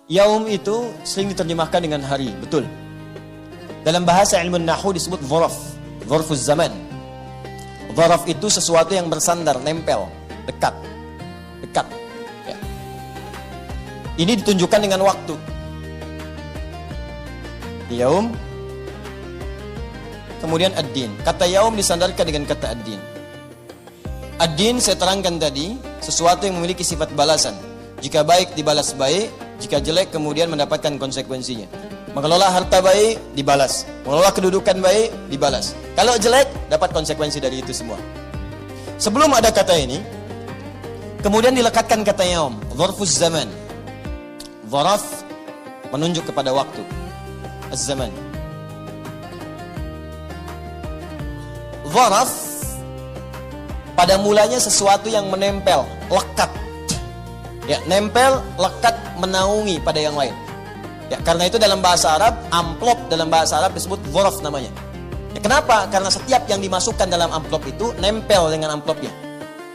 Yaum itu sering diterjemahkan dengan hari, betul. Dalam bahasa ilmu nahwu disebut dzaraf, dzarfuz zaman. Dzaraf itu sesuatu yang bersandar, nempel, dekat. Ya. Ini ditunjukkan dengan waktu. Yaum, kemudian ad-din. Kata yaum disandarkan dengan kata ad-din. Ad-din saya terangkan tadi, sesuatu yang memiliki sifat balasan. Jika baik dibalas baik, jika jelek kemudian mendapatkan konsekuensinya. Mengelola harta baik dibalas, mengelola kedudukan baik dibalas. Kalau jelek dapat konsekuensi dari itu semua. Sebelum ada kata ini, kemudian dilekatkan kata yaum, dzarfuz zaman. Dzaraf menunjuk kepada waktu. Az-zaman. Dzaraf pada mulanya sesuatu yang menempel, lekat. Ya, nempel, lekat, menaungi pada yang lain. Ya, karena itu dalam bahasa Arab, amplop dalam bahasa Arab disebut dzaraf namanya. Ya, kenapa? Karena setiap yang dimasukkan dalam amplop itu nempel dengan amplopnya.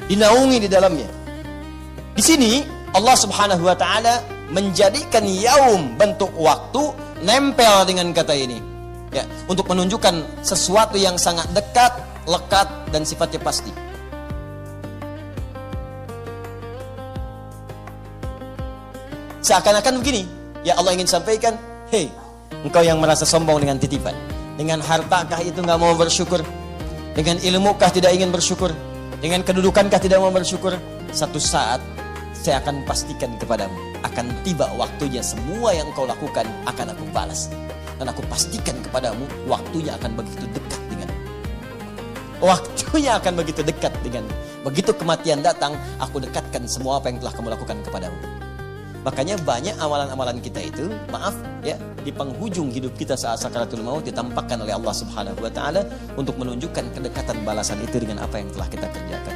Dinaungi di dalamnya. Di sini Allah Subhanahu wa taala menjadikan yaum bentuk waktu nempel dengan kata ini. Ya, untuk menunjukkan sesuatu yang sangat dekat, lekat dan sifatnya pasti. Seakan-akan begini, ya Allah ingin sampaikan, hei, engkau yang merasa sombong dengan titipan, dengan hartakah itu nggak mau bersyukur, dengan ilmukah tidak ingin bersyukur, dengan kedudukankah tidak mau bersyukur, satu saat saya akan pastikan kepadamu, akan tiba waktunya semua yang engkau lakukan akan aku balas, dan aku pastikan kepadamu waktunya akan begitu dekat dengan, waktunya akan begitu dekat dengan, begitu kematian datang, aku dekatkan semua apa yang telah kamu lakukan kepadamu. Makanya banyak amalan-amalan kita itu, maaf ya, di penghujung hidup kita saat sakaratul maut ditampakkan oleh Allah Subhanahu wa taala untuk menunjukkan kedekatan balasan itu dengan apa yang telah kita kerjakan.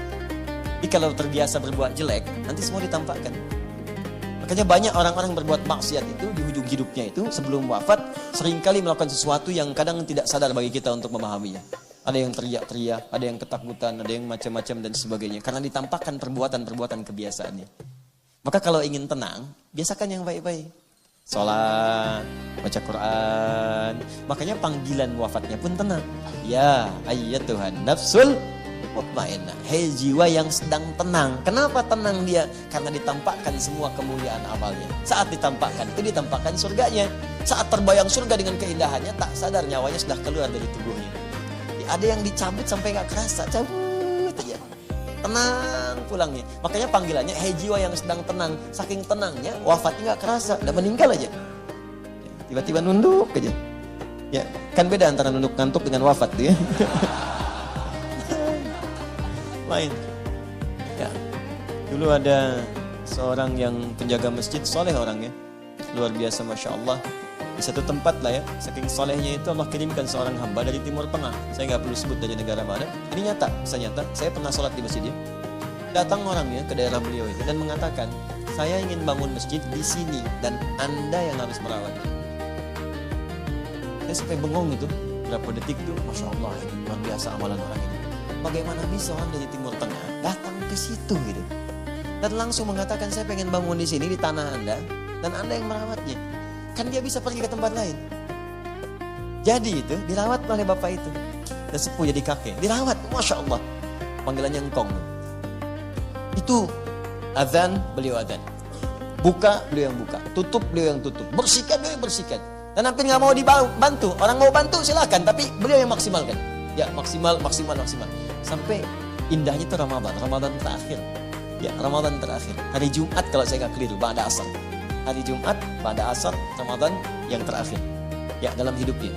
Jadi kalau terbiasa berbuat jelek, nanti semua ditampakkan. Makanya banyak orang-orang berbuat maksiat itu di ujung hidupnya itu sebelum wafat seringkali melakukan sesuatu yang kadang tidak sadar bagi kita untuk memahaminya. Ada yang teriak-teriak, ada yang ketakutan, ada yang macam-macam dan sebagainya karena ditampakkan perbuatan-perbuatan kebiasaannya. Maka kalau ingin tenang, biasakan yang baik-baik. Sholat, baca Quran. Makanya panggilan wafatnya pun tenang. Ya ayyatuhan nafsul mutmainnah. Hei jiwa yang sedang tenang. Kenapa tenang dia? Karena ditampakkan semua kemuliaan amalnya. Saat ditampakkan, itu ditampakkan surganya. Saat terbayang surga dengan keindahannya, tak sadar nyawanya sudah keluar dari tubuhnya. Ada yang dicabut sampai gak kerasa. Cabut aja. Tenang pulangnya. Makanya panggilannya hei jiwa yang sedang tenang. Saking tenangnya wafatnya gak kerasa, udah meninggal aja. Tiba-tiba nunduk aja. Ya, kan beda antara nunduk ngantuk dengan wafat tuh ya. Lain. Ya. Dulu ada seorang yang penjaga masjid, soleh orangnya. Luar biasa Masya Allah. Di satu tempat lah ya, saking solehnya itu Allah kirimkan seorang hamba dari Timur Tengah. Saya nggak perlu sebut dari negara mana. Ini nyata, bisa nyata. Saya pernah sholat di masjidnya. Datang orangnya ke daerah beliau itu dan mengatakan, saya ingin bangun masjid di sini dan Anda yang harus merawatnya. Saya sampai bengong itu, berapa detik tuh, Masya Allah, ini luar biasa amalan orang ini. Bagaimana bisa orang dari Timur Tengah datang ke situ gitu, dan langsung mengatakan saya pengen bangun di sini di tanah Anda dan Anda yang merawatnya. Kan dia bisa pergi ke tempat lain. Jadi itu dirawat oleh bapak itu. Dan sepuh jadi kakek. Dirawat, Masya Allah. Panggilannya engkong. Itu azan, beliau azan. Buka, beliau yang buka. Tutup, beliau yang tutup. Bersihkan, beliau yang bersihkan. Dan hampir gak mau dibantu. Orang mau bantu silakan, tapi beliau yang maksimalkan. Ya maksimal. Sampai indahnya itu Ramadan terakhir. Ya Ramadan terakhir. Hari Jumat kalau saya gak keliru, ba'da asar. Hari Jumat pada asar Ramadan yang terakhir ya dalam hidupnya.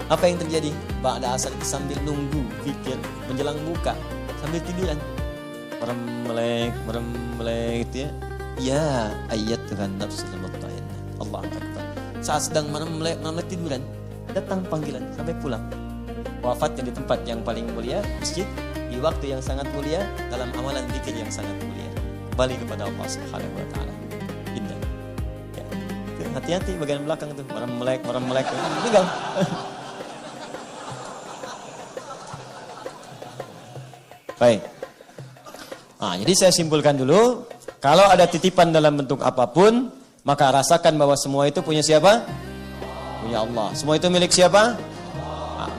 Apa yang terjadi? Pada asar itu sambil nunggu pikir menjelang buka sambil tiduran merem-melek itu ya. Ya ayat Tuhan nafsul mutmainnah. Allahu Akbar. Saat sedang merem-melek tiduran datang panggilan sampai pulang. Wafatnya di tempat yang paling mulia, masjid, di waktu yang sangat mulia, dalam amalan zikir yang sangat mulia. Kembali kepada Allah Subhanahu wa taala. Hati-hati bagian belakang tuh, merem-melek, tinggal. Baik. Nah, jadi saya simpulkan dulu, kalau ada titipan dalam bentuk apapun, Maka rasakan bahwa semua itu punya siapa? Punya Allah. Semua itu milik siapa?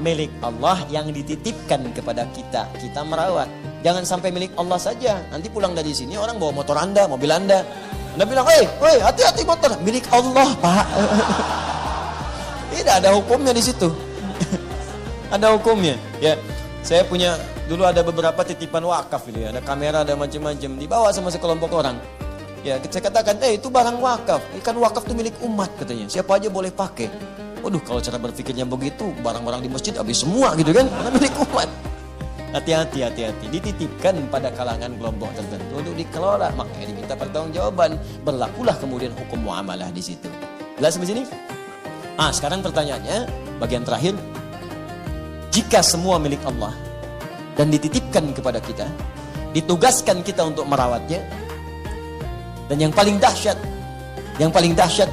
Milik Allah yang dititipkan kepada kita. Kita merawat. Jangan sampai milik Allah saja. Nanti pulang dari sini orang bawa motor Anda, mobil Anda. Anda bilang, "Hei, hati-hati motor." Milik Allah, Pak. Tidak ada hukumnya di situ. Ada hukumnya. Ya, saya punya dulu ada beberapa titipan wakaf ini. Ada kamera, ada macam-macam. Dibawa sama sekelompok orang. Ya, saya katakan, itu barang wakaf. Kan wakaf itu milik umat katanya. Siapa aja boleh pakai. Waduh, kalau cara berpikirnya begitu, barang-barang di masjid habis semua gitu kan. Karena milik umat. Hati-hati. Dititipkan pada kalangan kelompok tertentu untuk dikelola. Makanya diminta pertanggungjawaban. Berlakulah kemudian hukum muamalah di situ. Jelas di sini? Sekarang pertanyaannya, bagian terakhir. Jika semua milik Allah dan dititipkan kepada kita, ditugaskan kita untuk merawatnya, dan yang paling dahsyat,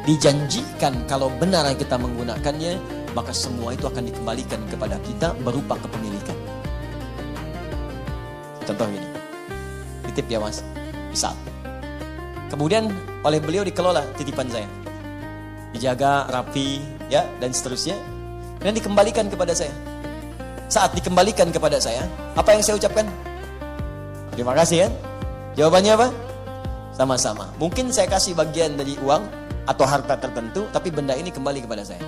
dijanjikan kalau benar kita menggunakannya, maka semua itu akan dikembalikan kepada kita berupa kepemilikan. Contoh ini, titip ya Mas, misal. Kemudian oleh beliau dikelola titipan saya, dijaga rapi, ya, dan seterusnya, dan dikembalikan kepada saya. Saat dikembalikan kepada saya, apa yang saya ucapkan? Terima kasih ya. Jawabannya apa? Sama-sama. Mungkin saya kasih bagian dari uang atau harta tertentu, tapi benda ini kembali kepada saya.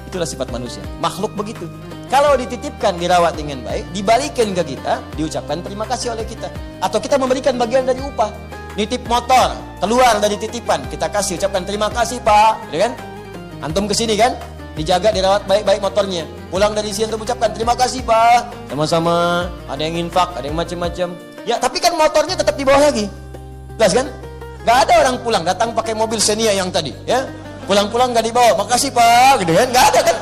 Itulah sifat manusia. Makhluk begitu. Kalau dititipkan, dirawat dengan baik, dibalikin ke kita, diucapkan terima kasih oleh kita. Atau kita memberikan bagian dari upah. Nitip motor, keluar dari titipan, kita kasih, ucapkan terima kasih Pak. Gitu kan? Antum kesini kan? Dijaga, dirawat baik-baik motornya. Pulang dari sini untuk ucapkan terima kasih Pak. Sama-sama. Ada yang infak, ada yang macam-macam. Ya, tapi kan motornya tetap di bawah lagi. Jelas kan? Gak ada orang pulang datang pakai mobil Xenia yang tadi, ya. Pulang-pulang gak dibawa. Makasih Pak, gitu kan? Gak ada kan?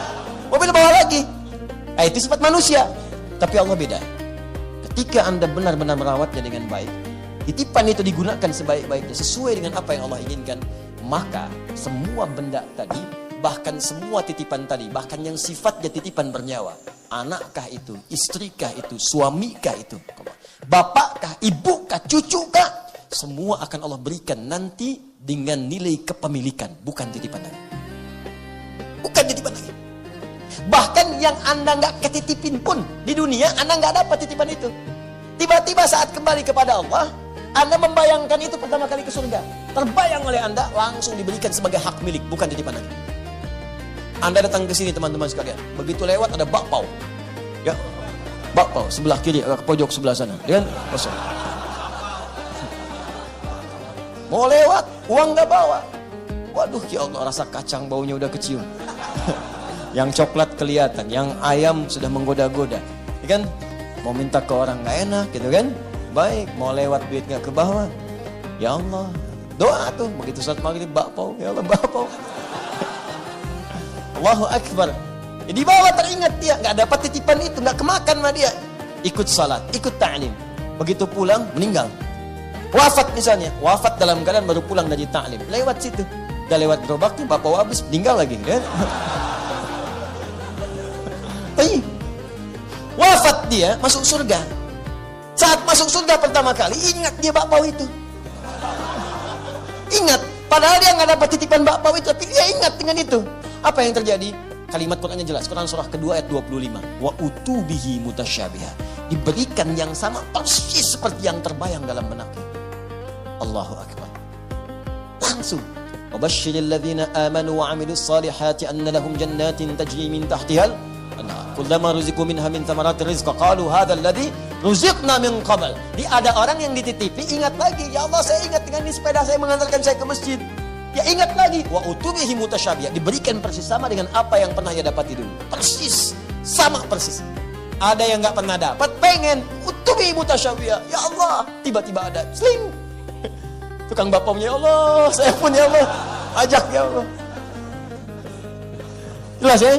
Mobil bawa lagi. Itu sifat manusia. Tapi Allah beda. Ketika Anda benar-benar merawatnya dengan baik, titipan itu digunakan sebaik-baiknya sesuai dengan apa yang Allah inginkan, maka semua benda tadi, bahkan semua titipan tadi, bahkan yang sifatnya titipan bernyawa, anakkah itu, istrikah itu, suamikah itu, bapakkah, ibukah, cucukah, semua akan Allah berikan nanti dengan nilai kepemilikan, bukan titipan lagi. Bukan titipan lagi. Bahkan yang Anda nggak ketitipin pun di dunia, Anda nggak dapat titipan itu. Tiba-tiba saat kembali kepada Allah, Anda membayangkan itu pertama kali ke surga. Terbayang oleh Anda, langsung diberikan sebagai hak milik, bukan titipan lagi. Anda datang ke sini teman-teman sekalian, begitu lewat ada bakpao, ya, bakpao sebelah kiri, ke pojok sebelah sana, dan kosong. Mau lewat, uang nggak bawa. Waduh, ya Allah, rasa kacang baunya udah kecium. Yang coklat kelihatan, yang ayam sudah menggoda-goda, ya kan? Mau minta ke orang nggak enak, gitu kan? Baik, mau lewat duit nggak ke bawah. Ya Allah, doa tuh begitu saat maghrib, bakpao, ya Allah, bakpao. Allahu Akbar. Jadi bawah teringat dia nggak dapat titipan itu, nggak kemakan sama dia. Ikut salat, ikut ta'lim. Begitu pulang meninggal. Wafat misalnya, wafat dalam keadaan baru pulang dari ta'lim. Lewat situ, udah lewat gerobaknya, bakpao habis, meninggal lagi, kan? Wafat dia, masuk surga. Saat masuk surga pertama kali, ingat dia bakpao itu. Ingat, padahal dia nggak dapat titipan bakpao itu, tapi dia ingat dengan itu. Apa yang terjadi? Kalimat Qurannya jelas. Quran surah kedua ayat 25. Wa utubihi mutasyabiha. Diberikan yang sama persis seperti yang terbayang dalam benaknya. Allahu Akbar. Langsung. Wa basyiril ladzina amanu wa 'amilus salihati anna lahum jannatin tajri min tahtihal anhar. Kullama ruziqu minha min thamaratir rizqa qalu hadzal ladzi ruziqna min qabl. Ada orang yang dititipi ingat lagi, ya Allah saya ingat dengan ini sepeda saya mengantarkan saya ke masjid. Ya ingat lagi, wa utubihi mutasyabiha, diberikan persis sama dengan apa yang pernah ia dapati dulu. Persis, sama persis. Ada yang nggak pernah dapat, pengen utubihi mutasyabiha. Ya Allah, tiba-tiba ada, sling. Tukang bakpao-nya, ya Allah, saya pun ya Allah, ajak ya Allah. Jelas ya?